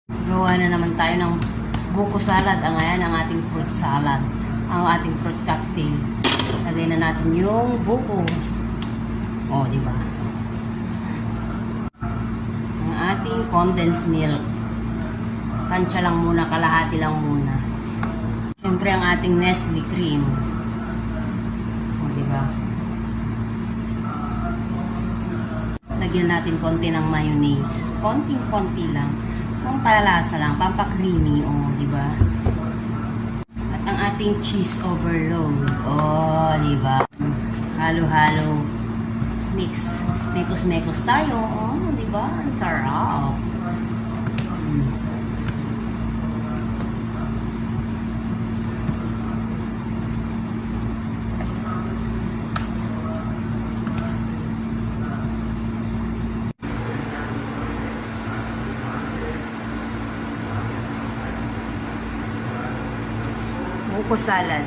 Gawa na naman tayo ng buko salad. Ang ayan, ang ating fruit salad. Ang ating fruit cocktail. Lagay na natin yung buko. O, di ba? Ang ating condensed milk. Tansya lang muna, kalahati lang muna. Siyempre, ang ating Nestle cream. O, di ba? Lagyan natin konti ng mayonnaise. Konting-konti lang. Pampalasa lang, pampakreamy, di ba? At ang ating cheese overload. Di ba? Halo-halo. Mix. Mekos-mekos tayo. Di ba? Ang sarap. Buko salad.